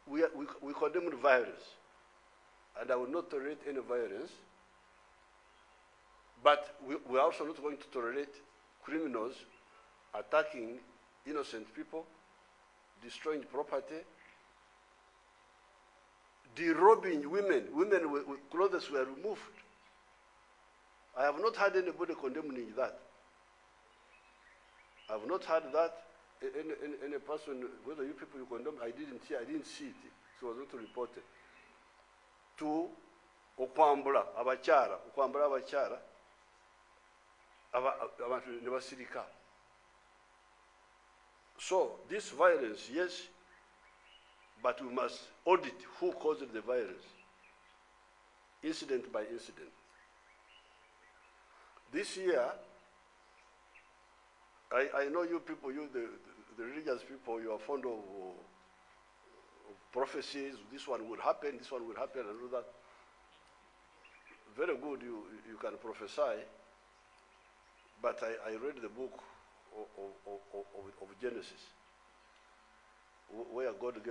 we condemn violence, and I will not tolerate any violence, but we are also not going to tolerate criminals attacking innocent people, destroying property, derobing women. Women with clothes were removed. I have not heard anybody condemning that. I have not heard that. Any person, whether you people you condemn, I didn't see it. It was not reported. To okwambula abakyala, abantu ne basirika. So this violence, yes, but we must audit who caused the violence, incident by incident. This year, I know you people, the religious people, you are fond of prophecies. This one will happen, this one will happen, and all that. Very good, you can prophesy. But I read the book of Genesis, where God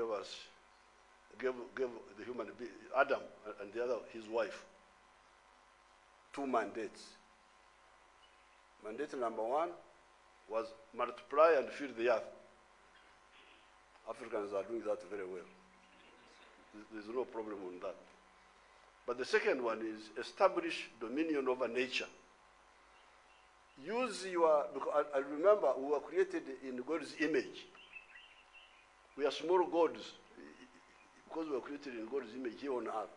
gave the human being, Adam and the other, his wife, 2 mandates. Mandate number 1 was multiply and fill the earth. Africans are doing that very well. There's no problem on that. But the second one is establish dominion over nature. Use because I remember we were created in God's image. We are small gods because we were created in God's image here on earth.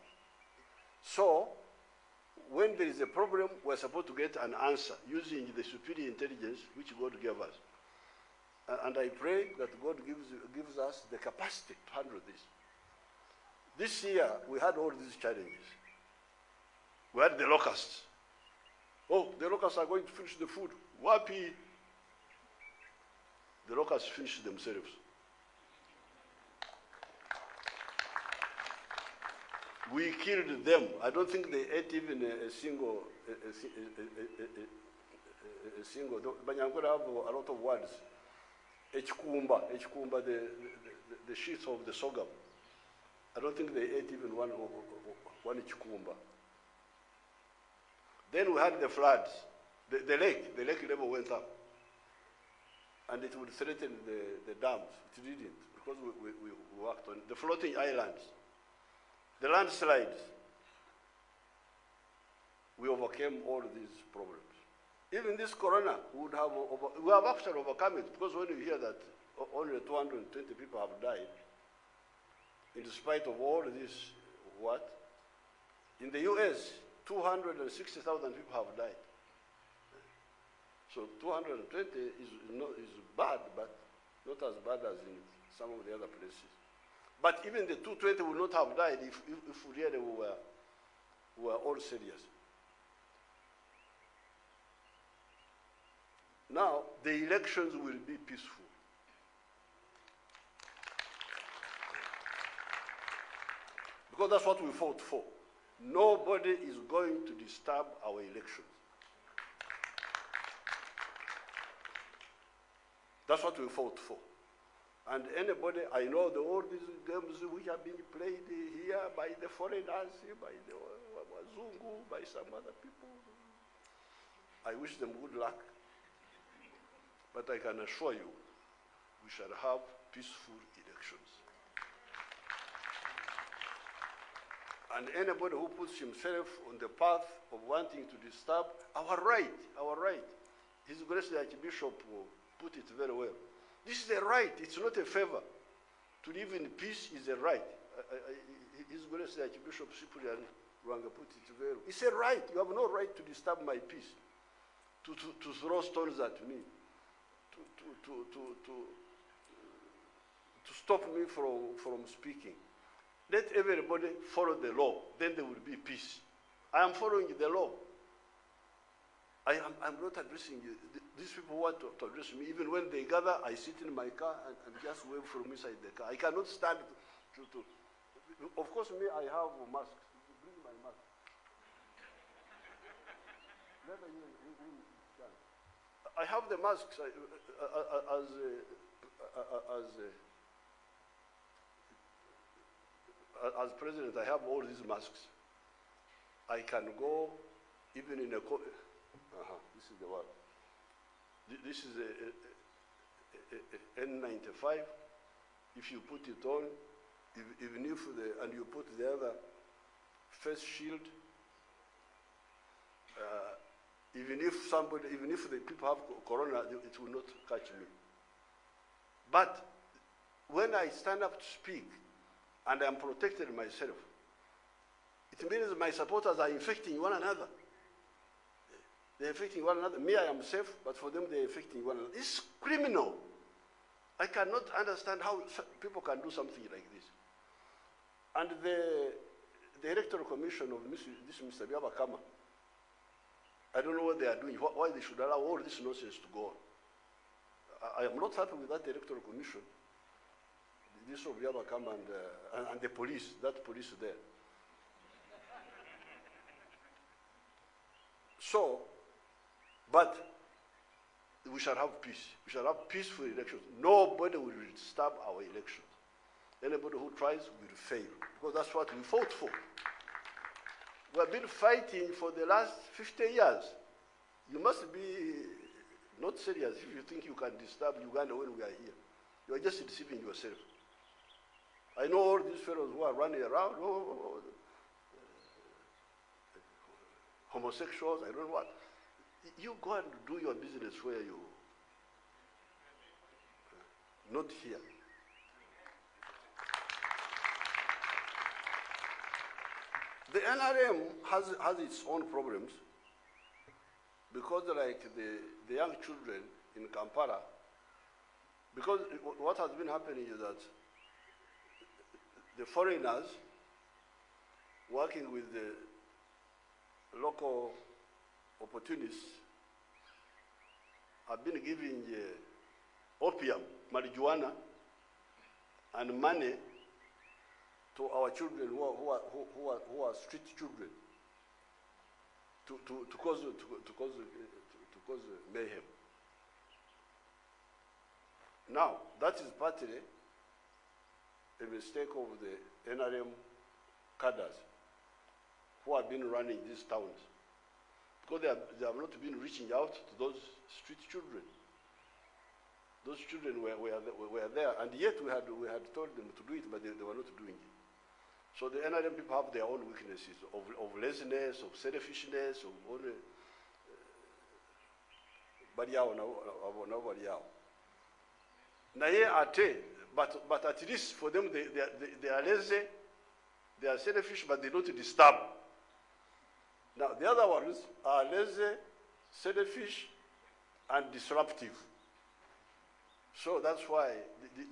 So, when there is a problem, we're supposed to get an answer using the superior intelligence which God gave us. And I pray that God gives us the capacity to handle this. This year, we had all these challenges. We had the locusts. Oh, the locusts are going to finish the food. Wapi? The locusts finished themselves. We killed them. I don't think they ate even a single. Banyangola have a lot of words. Echikumba, the sheath of the sorghum. I don't think they ate even one echikumba. Then we had the floods. The lake level went up. And it would threaten the dams. It didn't, because we worked on the floating islands. The landslides. We overcame all these problems. Even this corona, we have actually overcome it, because when you hear that only 220 people have died, in spite of all this, in the US, 260,000 people have died. So 220 is bad, but not as bad as in some of the other places. But even the 220 would not have died if really we were all serious. Now, the elections will be peaceful. Because that's what we fought for. Nobody is going to disturb our elections. That's what we fought for. And anybody, I know all these games which have been played here by the foreigners, by the Wazungu, by some other people. I wish them good luck. But I can assure you, we shall have peaceful elections. And anybody who puts himself on the path of wanting to disturb our right. His Grace the Archbishop put it very well. This is a right, it's not a favor. To live in peace is a right. His Grace the Archbishop Cyprian Rwanga put it very well. It's a right. You have no right to disturb my peace, to throw stones at me, to stop me from speaking. Let everybody follow the law, then there will be peace. I am following the law. I'm not addressing you. These people want to address me. Even when they gather, I sit in my car and just wave from inside the car. I cannot stand to. Of course, me, I have masks. Bring my mask. I have the masks as president, I have all these masks. I can go even in a, this is the one. This is a N95. If you put it on, even if and you put the other face shield, even if the people have corona, it will not catch me. But when I stand up to speak and I'm protected myself, it means my supporters are infecting one another. They're infecting one another. Me, I am safe, but for them, they're infecting one another. It's criminal. I cannot understand how people can do something like this. And the Electoral Commission of this Mr. Byabakama, I don't know what they are doing, why they should allow all this nonsense to go on. I am not happy with that Electoral Commission, this of Byabakama and the police, that police there. So, but we shall have peace. We shall have peaceful elections. Nobody will disturb our elections. Anybody who tries will fail, because that's what we fought for. We have been fighting for the last 50 years. You must be not serious if you think you can disturb Uganda when we are here. You are just deceiving yourself. I know all these fellows who are running around, homosexuals, I don't know what. You go and do your business where you, not here. The NRM has its own problems, because like the young children in Kampala, because what has been happening is that the foreigners working with the local opportunists have been giving opium, marijuana, and money to our children who are street children to cause mayhem. Now, that is partly a mistake of the NRM cadres who have been running these towns, because they have not been reaching out to those street children. Those children were there, and yet we had told them to do it, but they were not doing it. So the NRM people have their own weaknesses of laziness, of selfishness, of all but at least for them they are lazy, they are selfish, but they don't disturb. Now the other ones are lazy, selfish, and disruptive. So that's why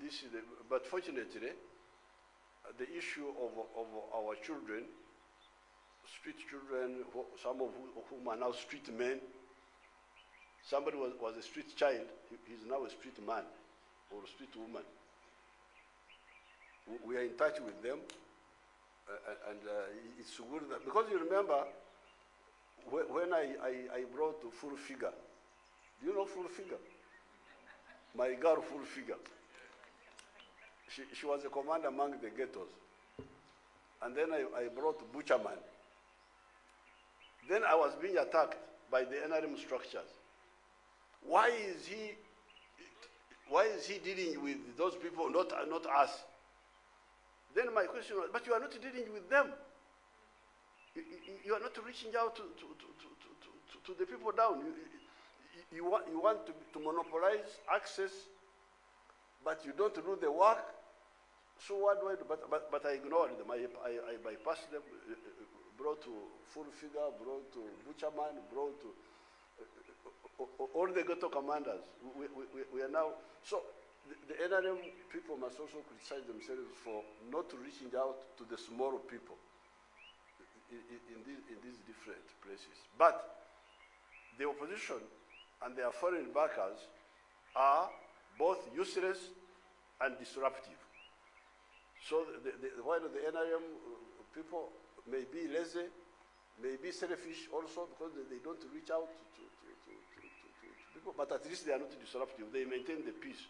this is but fortunately, the issue of our children, street children, some of whom are now street men. Somebody was a street child, he's now a street man or a street woman. We are in touch with them, and it's good that, because you remember when I brought Full Figure. Do you know Full Figure? My girl Full Figure. She was a commander among the ghettos. And then I brought Butcherman. Then I was being attacked by the NRM structures. Why is he dealing with those people, not us? Then my question was, but you are not dealing with them. You are not reaching out to the people down. You want to monopolize access, but you don't do the work. So what do I do? But I ignored them. I bypassed them, brought to Full Figure, brought to Butcherman, brought to all the ghetto commanders. We are now, so the NRM people must also criticize themselves for not reaching out to the smaller people in these different places. But the opposition and their foreign backers are both useless and disruptive. So while the NRM people may be lazy, may be selfish also, because they don't reach out to people, but at least they are not disruptive. They maintain the peace.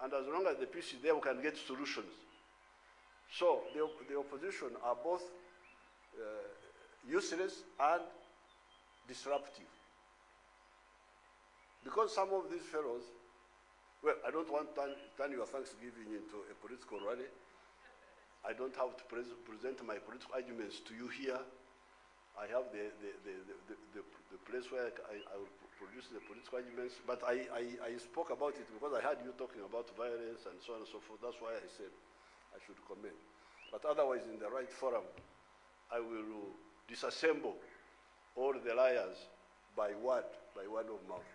And as long as the peace is there, we can get solutions. So the opposition are both useless and disruptive. Because some of these fellows, well, I don't want to turn your Thanksgiving into a political rally. I don't have to present my political arguments to you here. I have the place where I will produce the political arguments, but I spoke about it because I heard you talking about violence and so on and so forth. That's why I said I should comment. But otherwise, in the right forum, I will disassemble all the liars by word of mouth.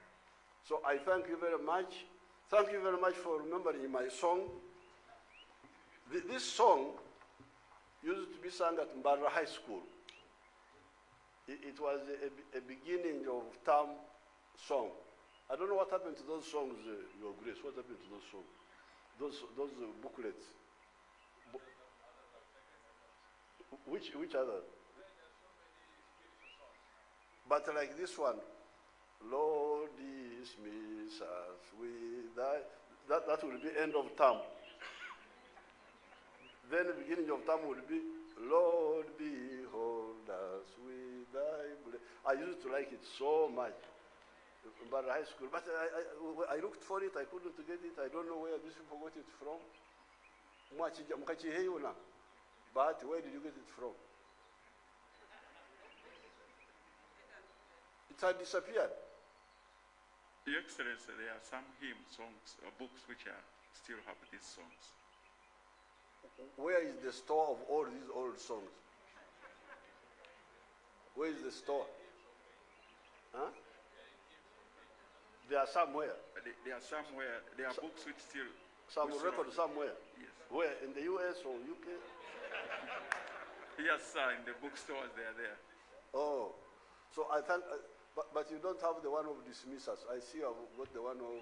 So I thank you very much. Thank you very much for remembering my song. This song used to be sung at Mbarra High School. It was a beginning of term song. I don't know what happened to those songs, Your Grace. What happened to those songs? Those booklets. Which other? But like this one, Lord dismiss us with that will be end of term. Then the beginning of term would be, Lord behold us with thy blessing. I used to like it so much, but high school. But I looked for it, I couldn't get it. I don't know where these people got it from. But where did you get it from? It had disappeared. Your Excellency, there are some hymn songs or books which still have these songs. Where is the store of all these old songs? Where is the store? Huh? They are somewhere. They are somewhere. There are books which still... Some record somewhere? Yes. Where? In the US or UK? Yes, sir. In the bookstores, they are there. Oh. So I think... but you don't have the one of dismissals. I see I've got the one of...